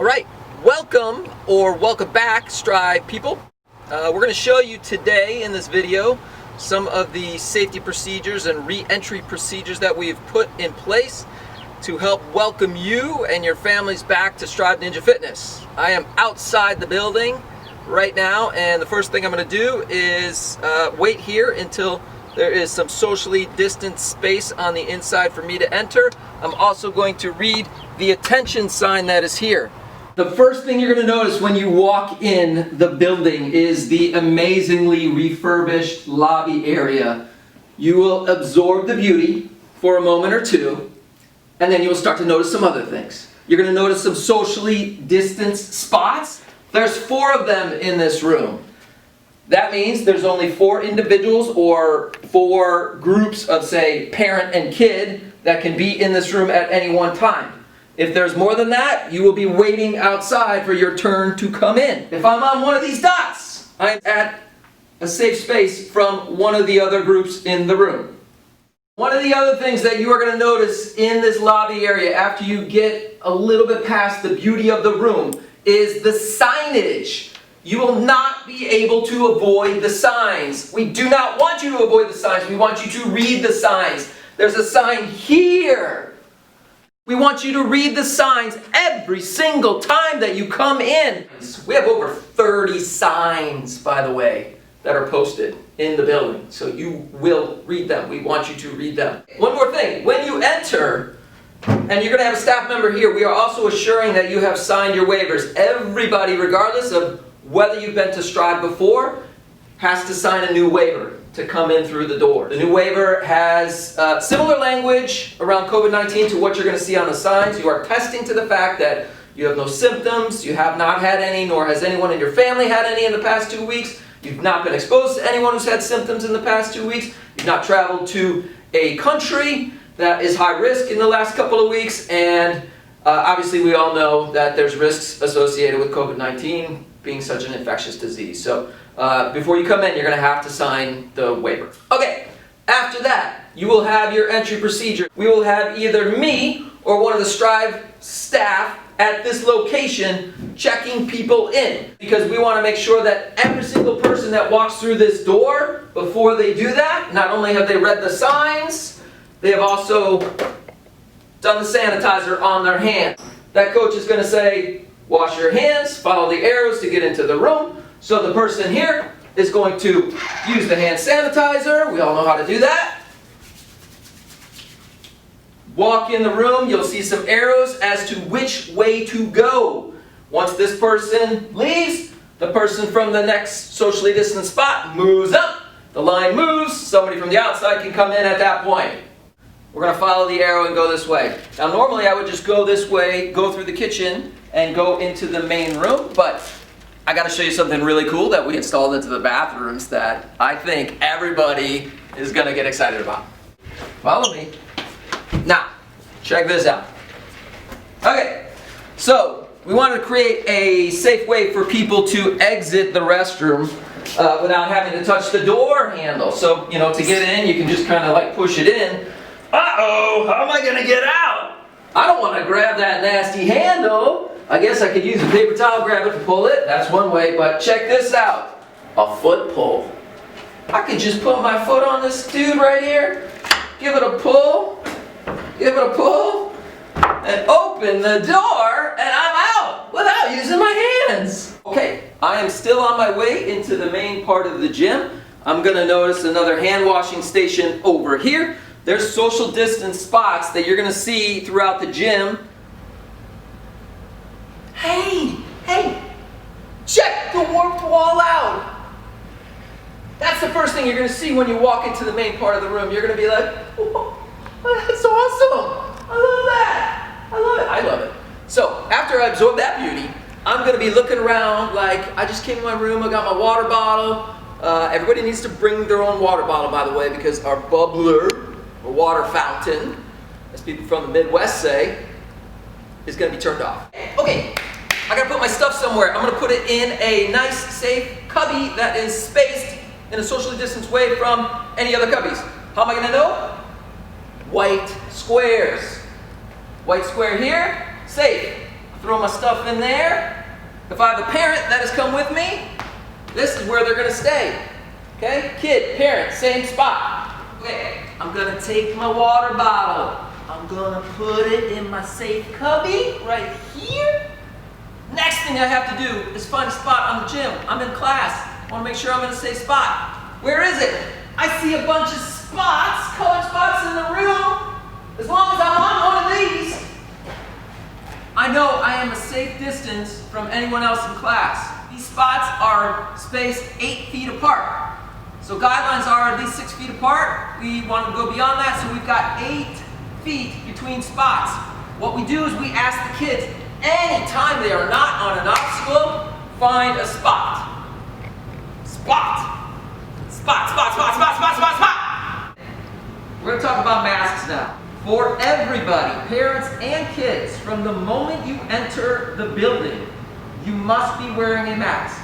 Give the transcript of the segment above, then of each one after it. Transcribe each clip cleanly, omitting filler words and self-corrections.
All right, welcome or welcome back, Strive people. We're going to show you today in this video some of the safety procedures and re-entry procedures that we've put in place to help welcome you and your families back to Strive Ninja Fitness. I am outside the building right now, and the first thing I'm going to do is wait here until there is some socially distanced space on the inside for me to enter. I'm also going to read the attention sign that is here. The first thing you're going to notice when you walk in the building is the amazingly refurbished lobby area. You will absorb the beauty for a moment or two, and then you'll start to notice some other things. You're going to notice some socially distanced spots. There's 4 of them in this room. That means there's only 4 individuals or 4 groups of, say, parent and kid that can be in this room at any one time. If there's more than that, you will be waiting outside for your turn to come in. If I'm on one of these dots, I'm at a safe space from one of the other groups in the room. One of the other things that you are going to notice in this lobby area after you get a little bit past the beauty of the room is the signage. You will not be able to avoid the signs. We do not want you to avoid the signs. We want you to read the signs. There's a sign here. We want you to read the signs every single time that you come in. We have over 30 signs, by the way, that are posted in the building. So you will read them. We want you to read them. One more thing. When you enter, and you're going to have a staff member here, we are also assuring that you have signed your waivers. Everybody, regardless of whether you've been to Strive before, has to sign a new waiver to come in through the door. The new waiver has similar language around COVID-19 to what you're going to see on the signs. You are testing to the fact that you have no symptoms, you have not had any, nor has anyone in your family had any in the past 2 weeks. You've not been exposed to anyone who's had symptoms in the past 2 weeks. You've not traveled to a country that is high risk in the last couple of weeks, and obviously we all know that there's risks associated with COVID-19 being such an infectious disease. So before you come in, you're going to have to sign the waiver. Okay, after that, you will have your entry procedure. We will have either me or one of the Strive staff at this location checking people in, because we want to make sure that every single person that walks through this door, before they do that, not only have they read the signs, they have also done the sanitizer on their hands. That coach is going to say, wash your hands, follow the arrows to get into the room. So the person here is going to use the hand sanitizer. We all know how to do that. Walk in the room, you'll see some arrows as to which way to go. Once this person leaves, the person from the next socially distant spot moves up. The line moves, somebody from the outside can come in at that point. We're going to follow the arrow and go this way. Now normally I would just go this way, go through the kitchen, and go into the main room, but I got to show you something really cool that we installed into the bathrooms that I think everybody is going to get excited about. Follow me. Now, check this out. Okay, so we wanted to create a safe way for people to exit the restroom without having to touch the door handle. So, to get in, you can just kind of like push it in. Uh-oh, how am I going to get out? I don't want to grab that nasty handle. I guess I could use a paper towel, grab it, and pull it. That's one way, but check this out. A foot pull. I could just put my foot on this dude right here, give it a pull, and open the door, and I'm out without using my hands. Okay, I am still on my way into the main part of the gym. I'm going to notice another hand washing station over here. There's social distance spots that you're going to see throughout the gym. Hey, check the warped wall out. That's the first thing you're going to see when you walk into the main part of the room. You're going to be like, oh, that's awesome. I love that. I love it. So after I absorb that beauty, I'm going to be looking around like I just came in my room, I got my water bottle. Everybody needs to bring their own water bottle, by the way, because our bubbler, or water fountain, as people from the Midwest say, is going to be turned off. Okay, I got to put my stuff somewhere. I'm going to put it in a nice, safe cubby that is spaced in a socially distanced way from any other cubbies. How am I going to know? White squares. White square here, safe. throw my stuff in there. If I have a parent that has come with me, this is where they're gonna stay. Okay, kid, parent, same spot. Okay, I'm gonna take my water bottle. I'm gonna put it in my safe cubby right here. Next thing I have to do is find a spot on the gym. I'm in class. I wanna make sure I'm in a safe spot. Where is it? I see a bunch of spots, colored spots in the room. As long as I'm on one of these, I know I am a safe distance from anyone else in class. These spots are spaced 8 feet apart. So guidelines are at least 6 feet apart. We want to go beyond that, so we've got 8 feet between spots. What we do is we ask the kids, anytime they are not on an obstacle, find a spot. Spot. Spot, spot, spot, spot, spot, spot, spot. We're going to talk about masks now. For everybody, parents and kids, from the moment you enter the building, you must be wearing a mask.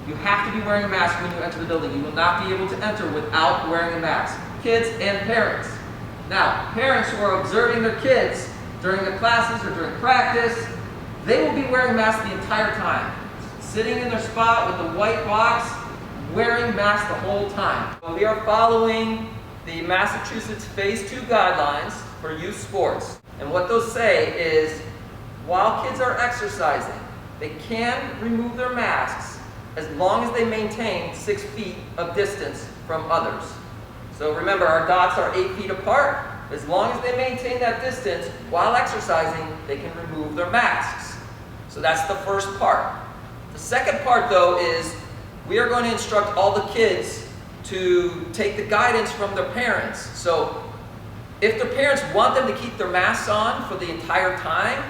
You have to be wearing a mask when you enter the building. You will not be able to enter without wearing a mask. Kids and parents. Now, parents who are observing their kids during the classes or during practice, they will be wearing masks the entire time. Sitting in their spot with the white box, wearing masks the whole time. We are following the Massachusetts Phase 2 guidelines for youth sports. And what those say is, while kids are exercising, they can remove their masks as long as they maintain 6 feet of distance from others. So remember, our dots are 8 feet apart. As long as they maintain that distance while exercising, they can remove their masks. So that's the first part. The second part, though, is we are going to instruct all the kids to take the guidance from their parents. So if their parents want them to keep their masks on for the entire time,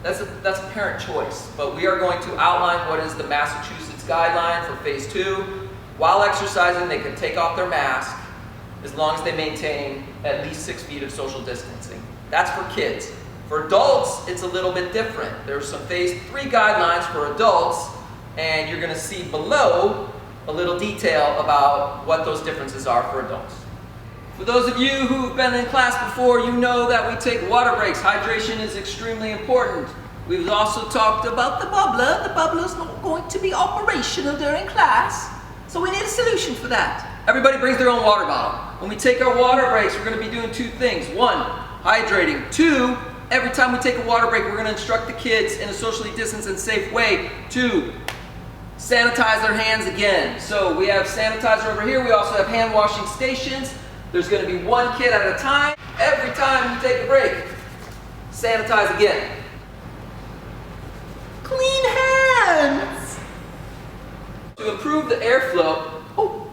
that's a parent choice. But we are going to outline what is the Massachusetts guideline for Phase 2. While exercising, they can take off their mask as long as they maintain at least 6 feet of social distancing. That's for kids. For adults, it's a little bit different. There's some Phase 3 guidelines for adults, and you're going to see below a little detail about what those differences are for adults. For those of you who've been in class before, you know that we take water breaks. Hydration is extremely important. We've also talked about the bubbler. The bubbler is not going to be operational during class, so we need a solution for that. Everybody brings their own water bottle. When we take our water breaks, we're going to be doing 2 things. 1, hydrating. 2, every time we take a water break, we're going to instruct the kids in a socially distanced and safe way to sanitize their hands again. So we have sanitizer over here. We also have hand washing stations. There's going to be 1 kid at a time. Every time you take a break, sanitize again. Clean hands! To improve the airflow,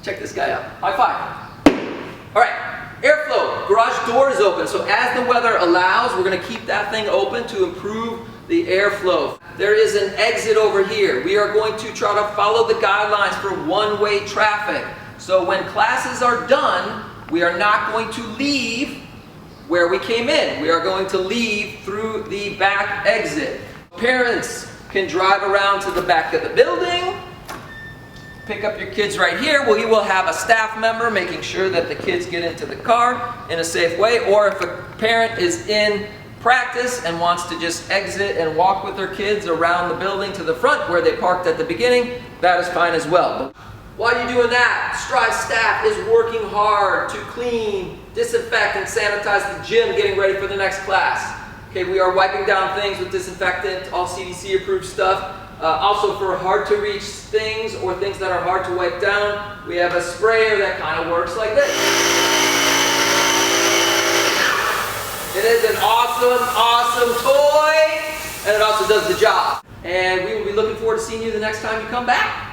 check this guy out. High five. All right, airflow. Garage door is open. So as the weather allows, we're going to keep that thing open to improve the airflow. There is an exit over here. We are going to try to follow the guidelines for one-way traffic. So when classes are done, we are not going to leave where we came in. We are going to leave through the back exit. Parents can drive around to the back of the building, pick up your kids right here. We will have a staff member making sure that the kids get into the car in a safe way, or if a parent is in practice and wants to just exit and walk with their kids around the building to the front where they parked at the beginning, that is fine as well. While you're doing that, Strive staff is working hard to clean, disinfect, and sanitize the gym, getting ready for the next class. Okay, we are wiping down things with disinfectant, all CDC approved stuff. Also for hard to reach things or things that are hard to wipe down, we have a sprayer that kind of works like this. It is an awesome toy, and it also does the job. And we will be looking forward to seeing you the next time you come back.